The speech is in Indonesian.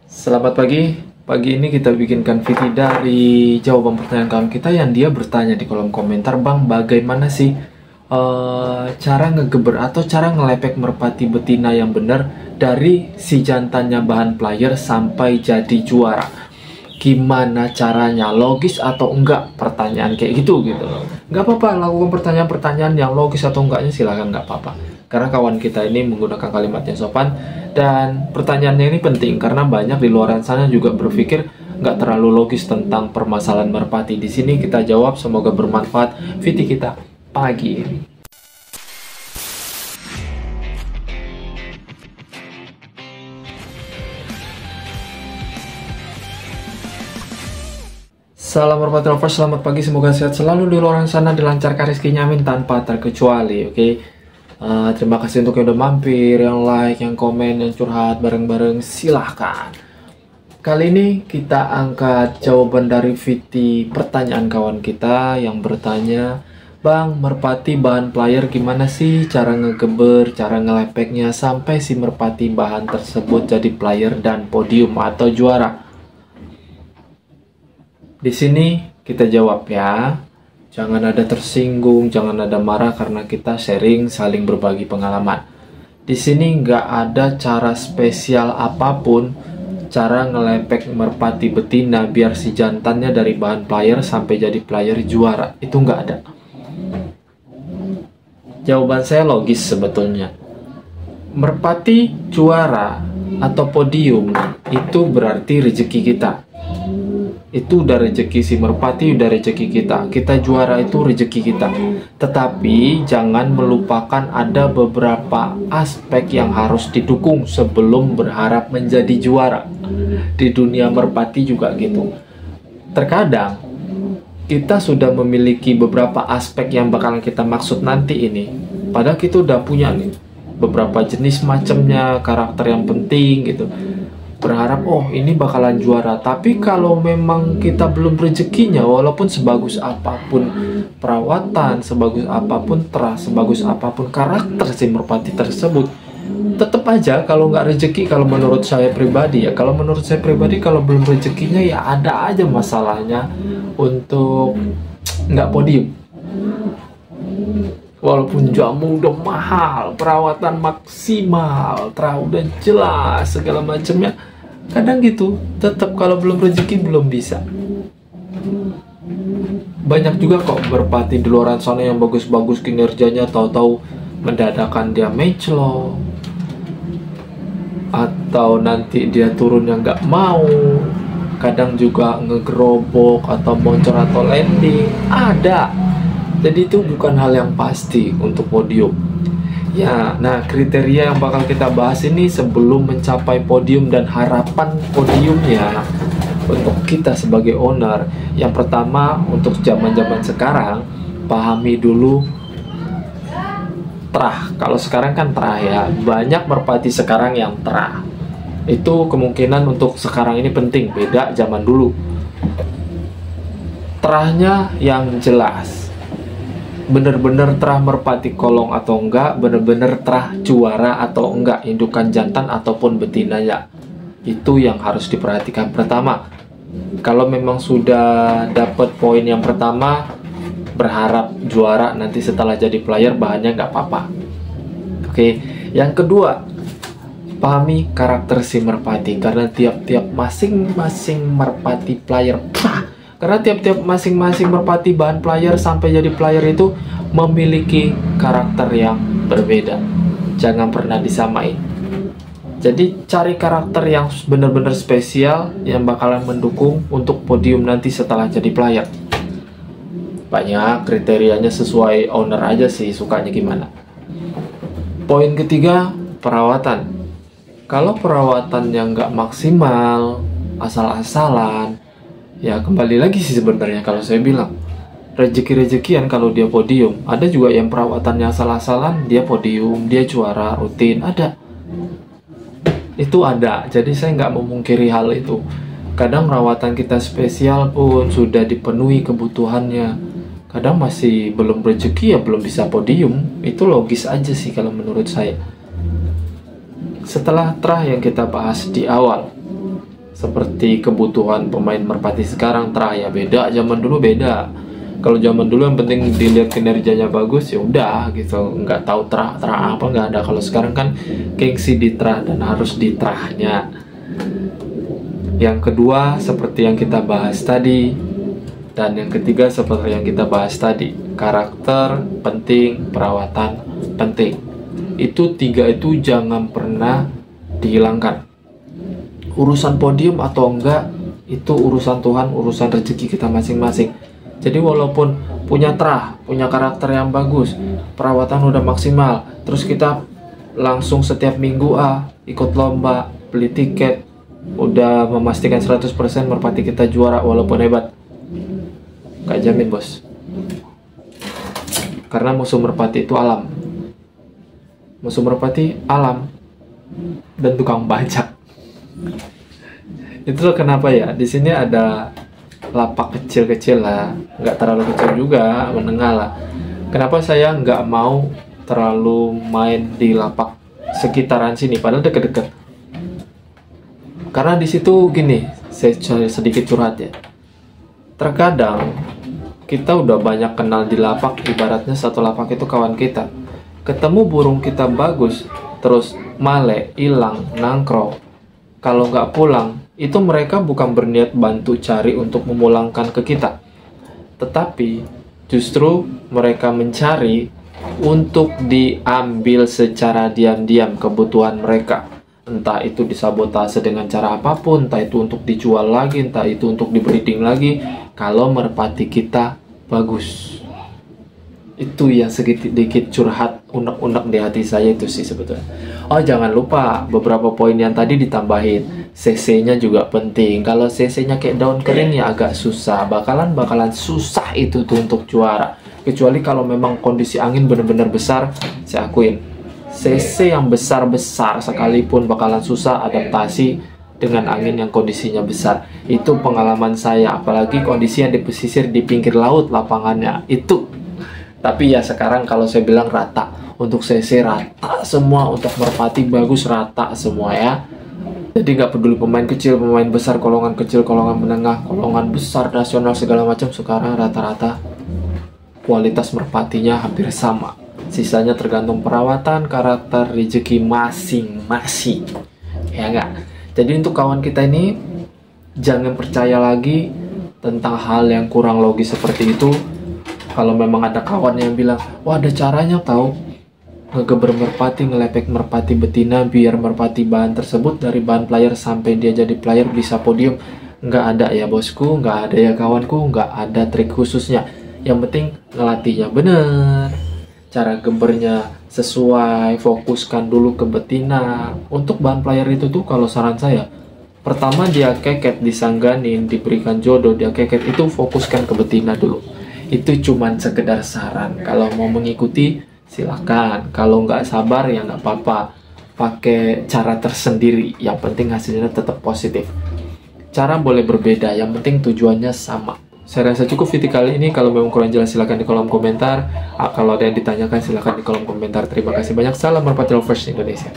Selamat pagi. Pagi ini kita bikinkan video dari jawaban pertanyaan kawan kita yang dia bertanya di kolom komentar, Bang, bagaimana sih cara ngegeber atau cara ngelepek merpati betina yang benar dari si jantannya bahan player sampai jadi juara? Gimana caranya? Logis atau enggak? Pertanyaan kayak gitu loh. Nggak apa-apa, lakukan pertanyaan-pertanyaan yang logis atau enggaknya silahkan, nggak apa-apa. Karena kawan kita ini menggunakan kalimat yang sopan dan pertanyaannya ini penting karena banyak di luar sana juga berpikir nggak terlalu logis tentang permasalahan merpati. Di sini kita jawab, semoga bermanfaat video kita pagi ini. Salam merpati lovers, selamat pagi, semoga sehat selalu di luar sana, dilancarkan rezekinya, amin tanpa terkecuali. Oke. Terima kasih untuk yang udah mampir, yang like, yang komen, yang curhat bareng-bareng, silahkan. Kali ini kita angkat jawaban dari VT pertanyaan kawan kita yang bertanya, Bang, merpati bahan player gimana sih cara ngegeber, cara ngelepeknya sampai si merpati bahan tersebut jadi player dan podium atau juara? Di sini kita jawab ya. Jangan ada tersinggung, jangan ada marah karena kita sharing, saling berbagi pengalaman. Di sini nggak ada cara spesial apapun, cara ngelepek merpati betina biar si jantannya dari bahan player sampai jadi player juara. Itu nggak ada. Jawaban saya logis sebetulnya. Merpati juara atau podium itu berarti rezeki kita. Itu udah rezeki si merpati, udah rezeki kita. Kita juara itu rezeki kita. Tetapi jangan melupakan ada beberapa aspek yang harus didukung sebelum berharap menjadi juara. Di dunia merpati juga gitu. Terkadang kita sudah memiliki beberapa aspek yang bakalan kita maksud nanti ini. Padahal kita udah punya nih beberapa jenis macamnya, karakter yang penting gitu. Berharap oh ini bakalan juara, tapi kalau memang kita belum rezekinya, walaupun sebagus apapun perawatan, sebagus apapun terah, sebagus apapun karakter si merpati tersebut, tetap aja kalau nggak rezeki, kalau menurut saya pribadi ya, kalau menurut saya pribadi kalau belum rezekinya ya ada aja masalahnya untuk nggak podium. Walaupun jamu udah mahal, perawatan maksimal, terah udah jelas segala macamnya, kadang gitu, tetap kalau belum rezeki belum bisa. Banyak juga kok merpati di luar sana yang bagus-bagus kinerjanya, tahu-tahu mendadakan dia matchlock, atau nanti dia turun yang nggak mau, kadang juga ngegerobok atau boncor atau landing, ada. Jadi itu bukan hal yang pasti untuk podium. Ya, nah kriteria yang bakal kita bahas ini sebelum mencapai podium dan harapan podiumnya untuk kita sebagai owner. Yang pertama untuk zaman-zaman sekarang, pahami dulu terah. Kalau sekarang kan terah ya, banyak merpati sekarang yang terah. Itu kemungkinan untuk sekarang ini penting, beda zaman dulu. Terahnya yang jelas. Bener-bener terah merpati kolong atau enggak, bener-bener terah juara atau enggak, indukan jantan ataupun betinanya. Itu yang harus diperhatikan pertama. Kalau memang sudah dapat poin yang pertama, berharap juara, nanti setelah jadi player bahannya nggak apa-apa. Oke, yang kedua, pahami karakter si merpati, karena tiap-tiap masing-masing merpati player karena tiap-tiap masing-masing merpati bahan player sampai jadi player itu memiliki karakter yang berbeda. Jangan pernah disamain. Jadi cari karakter yang benar-benar spesial yang bakalan mendukung untuk podium nanti setelah jadi player. Banyak kriterianya, sesuai owner aja sih sukanya gimana. Poin ketiga, perawatan. Kalau perawatan yang nggak maksimal, asal-asalan, ya kembali lagi sih sebenarnya kalau saya bilang rezeki-rezekian kalau dia podium. Ada juga yang perawatannya asal-asalan, dia podium, dia juara rutin, ada. Itu ada, jadi saya nggak memungkiri hal itu. Kadang perawatan kita spesial pun sudah dipenuhi kebutuhannya, kadang masih belum rezeki ya belum bisa podium. Itu logis aja sih kalau menurut saya. Setelah terah yang kita bahas di awal, seperti kebutuhan pemain merpati sekarang. Terah ya beda, zaman dulu beda. Kalau zaman dulu yang penting dilihat kinerjanya bagus ya udah gitu, nggak tahu terah apa nggak ada. Kalau sekarang kan gengsi di terah dan harus di terahnya. Yang kedua seperti yang kita bahas tadi, dan yang ketiga seperti yang kita bahas tadi, karakter penting, perawatan penting. Itu tiga itu jangan pernah dihilangkan. Urusan podium atau enggak itu urusan Tuhan, urusan rezeki kita masing-masing. Jadi walaupun punya terah, punya karakter yang bagus, perawatan udah maksimal, terus kita langsung setiap minggu ikut lomba, beli tiket, udah memastikan 100% merpati kita juara walaupun hebat, gak jamin bos. Karena musuh merpati itu alam. Musuh merpati alam dan tukang bajak. Itu kenapa ya di sini ada lapak kecil-kecil lah, nggak terlalu kecil juga, menengah lah. Kenapa saya nggak mau terlalu main di lapak sekitaran sini, padahal deket-deket? Karena di situ gini, saya sedikit curhat ya. Terkadang kita udah banyak kenal di lapak, ibaratnya satu lapak itu kawan kita. Ketemu burung kita bagus, terus male, hilang, nangkrong. Kalau nggak pulang, itu mereka bukan berniat bantu cari untuk memulangkan ke kita, tetapi justru mereka mencari untuk diambil secara diam-diam kebutuhan mereka. Entah itu disabotase dengan cara apapun, entah itu untuk dijual lagi, entah itu untuk dibreeding lagi. Kalau merpati kita bagus, itu yang sedikit curhat unek-unek di hati saya itu sih sebetulnya. Oh jangan lupa beberapa poin yang tadi ditambahin, CC-nya juga penting. Kalau CC-nya kayak daun kering ya agak susah, bakalan susah itu tuh untuk juara. Kecuali kalau memang kondisi angin benar-benar besar, saya akuin CC yang besar-besar sekalipun bakalan susah adaptasi dengan angin yang kondisinya besar. Itu pengalaman saya, apalagi kondisi yang di pesisir di pinggir laut lapangannya itu. Tapi ya sekarang kalau saya bilang rata, untuk CC rata semua, untuk merpati bagus rata semua ya. Jadi nggak peduli pemain kecil, pemain besar, kolongan kecil, kolongan menengah, kolongan besar, nasional segala macam, sekarang rata-rata kualitas merpatinya hampir sama. Sisanya tergantung perawatan, karakter, rezeki masing-masing. Ya nggak? Jadi untuk kawan kita ini jangan percaya lagi tentang hal yang kurang logis seperti itu. Kalau memang ada kawan yang bilang, wah ada caranya tahu ngegeber merpati, ngelepek merpati betina biar merpati bahan tersebut dari bahan player sampai dia jadi player bisa podium. Nggak ada ya bosku, nggak ada ya kawanku, nggak ada trik khususnya. Yang penting ngelatihnya bener, cara gebernya sesuai, fokuskan dulu ke betina. Untuk bahan player itu tuh kalau saran saya, pertama dia keket, disangganin, diberikan jodoh, dia keket itu fokuskan ke betina dulu. Itu cuman sekedar saran. Kalau mau mengikuti silakan, kalau nggak sabar ya nggak apa-apa, pakai cara tersendiri, yang penting hasilnya tetap positif. Cara boleh berbeda, yang penting tujuannya sama. Saya rasa cukup video kali ini. Kalau memang kurang jelas silahkan di kolom komentar. Kalau ada yang ditanyakan silahkan di kolom komentar. Terima kasih banyak. Salam merpati lovers Indonesia.